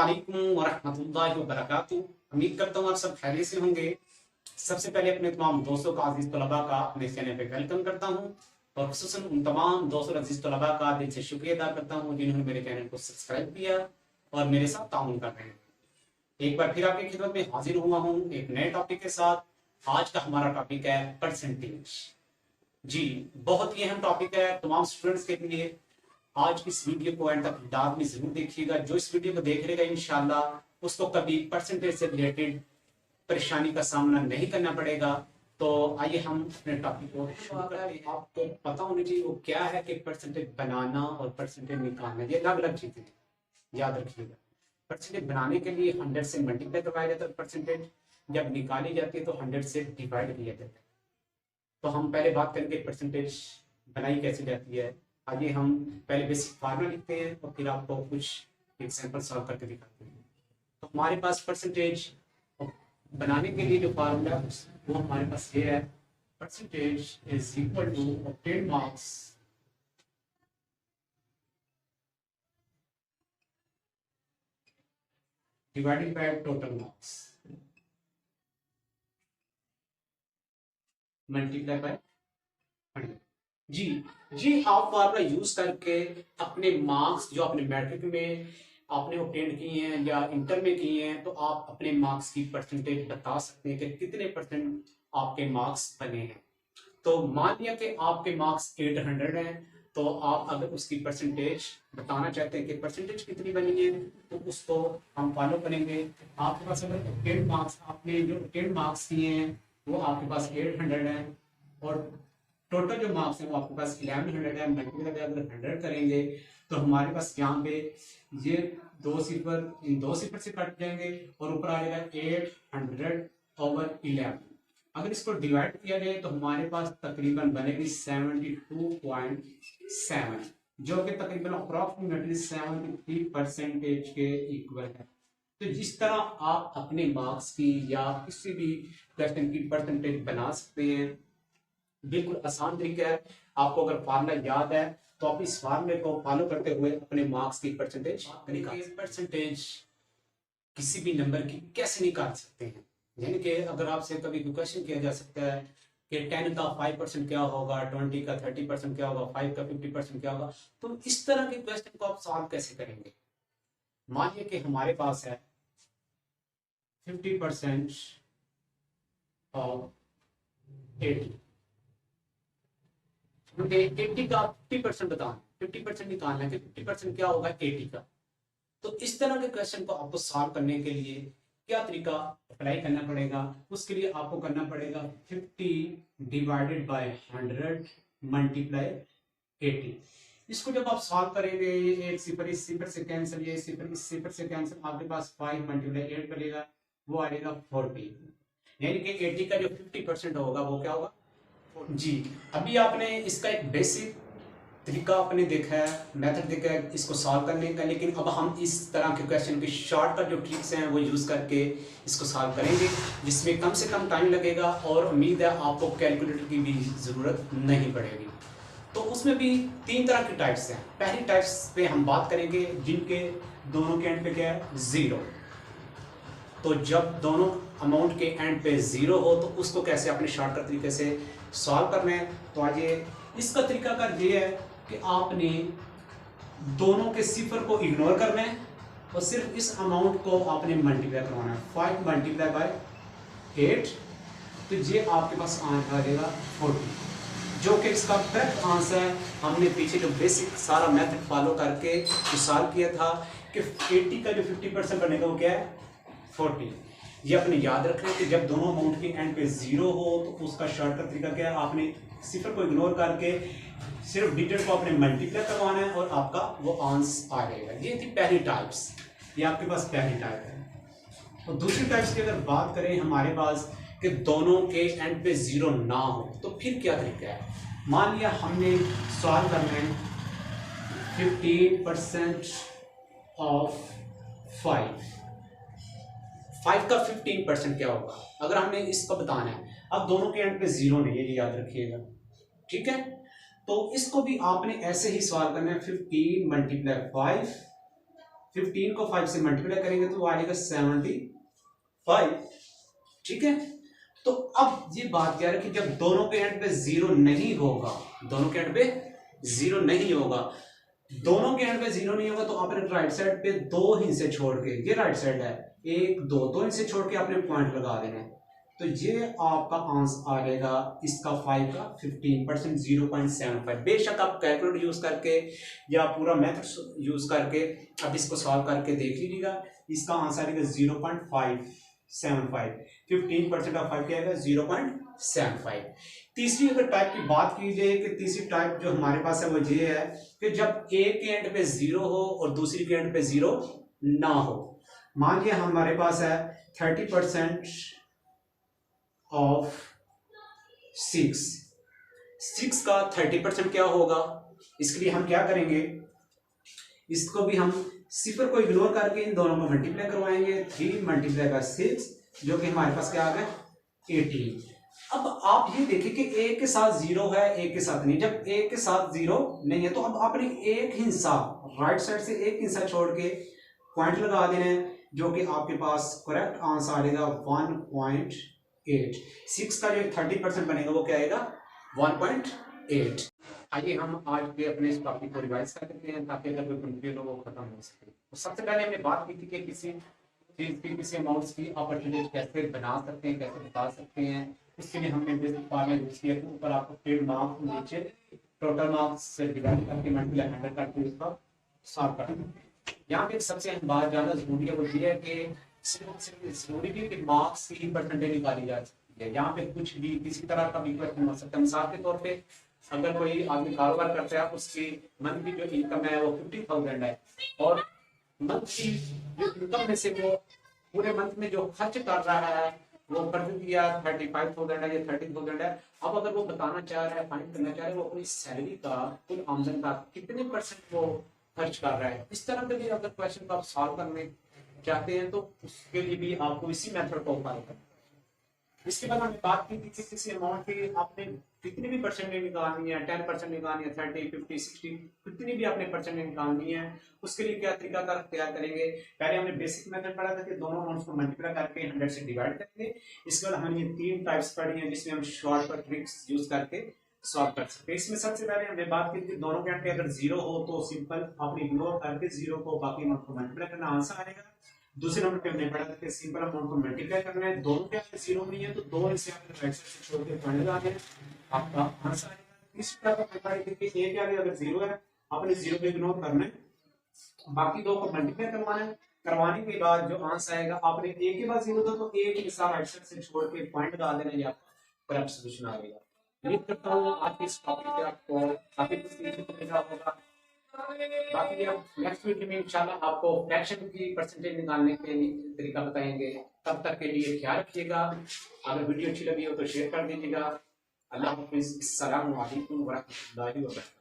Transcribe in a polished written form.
अस्सलामुअलैकुम वरहमतुल्लाहि वबरकातुहू। उम्मीद करता हूँ आप सब खैरियत से होंगे। सबसे पहले अपने तमाम दोस्तों का अजीज तलबा का अपने चैनल पे वेलकम करता हूँ और खुसूसन उन तमाम दोस्तों अजीज तलबा का दिल से शुक्रिया अदा करता हूँ जिन्होंने मेरे चैनल को सब्सक्राइब किया और मेरे साथ ताउन कर रहे हैं। एक बार फिर आपकी खिदमत में हाजिर हुआ हूँ एक नए टॉपिक के साथ। आज का हमारा टॉपिक है परसेंटेज। जी, बहुत ही अहम टॉपिक है तमाम स्टूडेंट्स के लिए। आज इस वीडियो को एंड तक डार्क में जरूर देखिएगा। जो इस वीडियो को देख लेगा इंशाल्लाह उसको कभी परसेंटेज से रिलेटेड परेशानी का सामना नहीं करना पड़ेगा। तो आइए हम अपने टॉपिक को शुरू करते हैं। आपको पता होना चाहिए वो क्या है कि परसेंटेज बनाना और परसेंटेज निकालना ये अलग अलग चीजें हैं, याद रखिएगा। परसेंटेज बनाने के लिए 100 से मल्टीप्लाई करवाया जाता है, परसेंटेज जब निकाली जाती है तो 100 से डिवाइड किया जाता है। तो हम पहले बात करेंगे परसेंटेज बनाई कैसे जाती है। आइए हम पहले बेसिक फार्मूला लिखते हैं और फिर आपको कुछ एग्जांपल सॉल्व करके दिखाते हैं। तो हमारे पास परसेंटेज बनाने के लिए जो फार्मूला है वो हमारे पास ये है, percentage is equal to obtain marks divided by total marks multiply by 100। जी आप फार्मूला यूज करके अपने मार्क्स जो अपने मैट्रिक में आपने ऑब्टेन किए हैं या इंटर में किए हैं तो आप अपने मार्क्स की परसेंटेज बता सकते हैं कि कितने परसेंट आपके मार्क्स बने हैं। तो मान लिया कि आपके मार्क्स 800 हैं तो आप अगर उसकी परसेंटेज बताना चाहते हैं कि परसेंटेज कितनी बनी है तो उसको हम फॉलो करेंगे। आपके पास अगर ऑब्टेन मार्क्स आपने जो ऑब्टेन मार्क्स किए हैं वो आपके पास 800 है और टोटल जो मार्क्स हैं वो आपके पास 1100 है। मल्टीप्लाई अगर 100 करेंगे तो हमारे पास यहाँ पे ये दो सिफर से कट जाएंगे और ऊपर आ जाएगा 800/11। अगर इसको डिवाइड किया जाए तो हमारे पास तकरीबन बनेगी 72.7 जो कि तकरीबन अप्रॉक्सीमेटली 73% के इक्वल है। तो जिस तरह आप अपने मार्क्स की या किसी भी क्वेश्चन की परसेंटेज बना सकते हैं, बिल्कुल आसान तरीका है। आपको अगर फार्मूला याद है तो आप इस फार्मूले को फॉलो करते हुए अपने मार्क्स की परसेंटेज परसेंटेज किसी भी नंबर की कैसे निकाल सकते हैं। यानी कि अगर आपसे कभी क्वेश्चन किया जा सकता है कि 10 का 5% क्या होगा, 20 का 30% क्या होगा, 5 का 50% क्या होगा, तो इस तरह के क्वेश्चन को आप सॉल्व कैसे करेंगे। मानिए कि हमारे पास है 50% ऑफ 80, 80 का 50% बताना, 50% निकालना है कि 50% क्या होगा 80 का। तो इस तरह के क्वेश्चन को आपको सॉल्व करने के लिए क्या तरीका अप्लाई करना पड़ेगा। उसके लिए आपको करना पड़ेगा 50 डिवाइडेड बाय 100 मल्टीप्लाई 80। इसको जब आप सॉल्व करेंगे ये एक सिफर इस सिफर से कैंसिल, ये सिफर इस सिफर से कैंसिल, आपके पास 5 मल्टीप्लाई 8 बनेगा, वो आ जाएगा 40। यानी कि 80 का जो 50% होगा वो क्या होगा। जी, अभी आपने इसका एक बेसिक तरीका आपने देखा है, मेथड देखा है इसको सॉल्व करने का। लेकिन अब हम इस तरह के क्वेश्चन की शॉर्टकट जो ट्रिक्स हैं वो यूज़ करके इसको सॉल्व करेंगे जिसमें कम से कम टाइम लगेगा और उम्मीद है आपको कैलकुलेटर की भी ज़रूरत नहीं पड़ेगी। तो उसमें भी 3 तरह की टाइप्स हैं। पहली टाइप्स पे हम बात करेंगे जिनके दोनों के एंड पे क्या है 0। तो जब दोनों अमाउंट के एंड पे 0 हो तो उसको कैसे अपने शॉर्टकट तरीके से सॉल्व करना है। तो आज इसका तरीका कर ये है कि आपने दोनों के सिफर को इग्नोर करना है और सिर्फ इस अमाउंट को आपने मल्टीप्लाई करवाना है। 5 मल्टीप्लाई बाय 8 तो ये आपके पास आंसर आ जाएगा 40, जो कि इसका करेक्ट आंसर है। हमने पीछे जो बेसिक सारा मेथड फॉलो करके जो सॉल्व किया था कि 80 का जो 50% बनेगा वो क्या है 40। ये अपने याद रखना है कि जब दोनों अमाउंट के एंड पे 0 हो तो उसका शॉर्टकट तरीका क्या है, आपने सिफर को इग्नोर करके सिर्फ डिजिट को आपने मल्टीप्लाई करवाना है और आपका वो आंसर आ जाएगा। ये थी पहली टाइप्स, ये आपके पास पहली टाइप है। और दूसरी टाइप्स की अगर बात करें हमारे पास कि दोनों के एंड पे 0 ना हो तो फिर क्या तरीका है। मान लिया हमने सॉल्व करना है 15% ऑफ 5 का 15% क्या होगा अगर हमने इसको बताना है। अब दोनों के एंड पे 0 नहीं है, ये याद रखिएगा, ठीक है। तो इसको भी आपने ऐसे ही सॉल्व करना है 15 मल्टीप्लाई 5 15 को 5 से मल्टीप्लाई करेंगे तो वो आएगा 75। ठीक है, तो अब ये बात क्या है कि जब दोनों के एंड पे जीरो नहीं होगा, दोनों के एंड पे जीरो नहीं होगा, दोनों के एंड पे जीरो नहीं होगा, तो आपने राइट साइड पे दो हिस्से छोड़ के, ये राइट साइड है, एक दो हिस्से छोड़ के आपने पॉइंट लगा देना है। तो ये आपका आंसर आ जाएगा इसका 5 का 15%, 0.75। बेशक आप कैलकुलेटर यूज करके या पूरा मेथड यूज करके अब इसको सॉल्व करके देख लीजिएगा, इसका आंसर आएगा 0.575। 15% ऑफ 5 क्या आएगा 0.75। तीसरी अगर टाइप की बात की जाए कि तीसरी टाइप जो हमारे पास है वो ये है कि जब एक के एंड पे जीरो हो और दूसरी के एंड पे जीरो ना हो। मान लिया हमारे पास है 30% ऑफ 6 का 30% क्या होगा, इसके लिए हम क्या करेंगे, इसको भी हम सिफर को इग्नोर करके इन दोनों को मल्टीप्लाई करवाएंगे। 3 मल्टीप्लाई बाय 6 जो कि हमारे पास क्या आ गया 18। अब आप ये देखिए कि एक के साथ जीरो है, एक के साथ नहीं। जब एक के साथ जीरो नहीं है तो अब आपने एक हिस्सा राइट साइड से एक हिस्सा छोड़ के पॉइंट लगा देना है, जो कि आपके पास करेक्ट आंसर आएगा 1.8। 6 का जो 30% बनेगा वो क्या आएगा 1.8। आइए हम आज के अपने इस टॉपिक को रिवाइज कर लेते हैं ताकि अगर कोई कंफ्यूजन हो वो खत्म हो सके। तो सबसे पहले हमने बात की थी कि किसी चीज की, किसी अमाउंट्स की अपॉर्चुनिटी कैसे बना सकते हैं, कैसे बता सकते हैं। इसके लिए हमने बेसिक फॉर्मूला यूज किया था। ऊपर आपको फिर मार्क्स, नीचे टोटल मार्क्स से डिवाइड करके मल्टीप्लाई 100 करके इसका सॉल्व करना। यहाँ पे सबसे अहम बात ज्यादा जरूरी है वो ये है कि जरूरी है कि मार्क्स की परसेंटेज निकाली जा सकती है। यहाँ पे कुछ भी किसी तरह का भी क्वेश्चन हो सकता है। मिसाल के तौर पे अगर कोई आदमी कारोबार करता है, उसकी मंथली जो इनकम है वो 50,000 है और मंथली जो इनकम में से वो पूरे मंथ में जो खर्च कर रहा है वो कर दिया 35,000 है या 30,000 है। अब अगर वो बताना चाह रहा है, फाइंड करना चाह रहा है वो अपनी सैलरी का, कुल आमदन का कितने % वो खर्च कर रहा है, इस तरह के भी अगर क्वेश्चन को आप सॉल्व करने चाहते हैं तो उसके लिए भी आपको इसी मेथड को फॉलो करना है। इसके बाद हमने बात की थी कि किसी अमाउंट की आपने कितनी भी परसेंटेज निकालनी है, 10% निकालनी है, 30, 50, 60, कितनी भी आपने परसेंटेज निकालनी है, उसके लिए क्या तरीका का अख्तियार करेंगे। पहले हमने बेसिक मेथड पढ़ा था कि दोनों अमाउंट्स को मल्टीप्लाई करके 100 से डिवाइड करेंगे। इसके बाद हमने 3 टाइप्स पढ़ी हैं जिसमें हम शॉर्टकट ट्रिक्स यूज करके सॉल्व कर सकते हैं। इसमें सबसे पहले हमने बात की थी दोनों के अगर जीरो हो तो सिंपल आपने इग्नोर करके जीरो को बाकी अमाउंट को मल्टीप्लाई करना, आंसर आएगा। दूसरे नंबर पे हमने पढ़ा था कि सिंपल अमाउंट को मल्टीप्लाई करना है, दोनों के अंदर जीरो नहीं है तो दो हिस्से आपने राइट साइड से छोड़ के पॉइंट लगा देना, आपका आंसर आएगा। इस तरह का पढ़ा है कि ए के आगे अगर जीरो है आपने जीरो को इग्नोर करना है, बाकी दो को मल्टीप्लाई करवाना है। करवाने के बाद जो आंसर आएगा, आपने ए के बाद जीरो था तो ए के हिस्सा राइट साइड से छोड़ के पॉइंट लगा देना, ये आपका करेक्ट सॉल्यूशन आएगा। उम्मीद करता हूँ आज के इस टॉपिक से आपको काफी कुछ सीखने को मिला होगा। बाकी हम नेक्स्ट वीडियो में इंशाल्लाह आपको फ्रैक्शन की परसेंटेज निकालने के तरीका बताएंगे। तब तक के लिए ख्याल रखिएगा। अगर वीडियो अच्छी लगी हो तो शेयर कर दीजिएगा। अल्लाह हाफिज़। अस्सलामु अलैकुम व रहमतुल्लाहि व बरकातहू।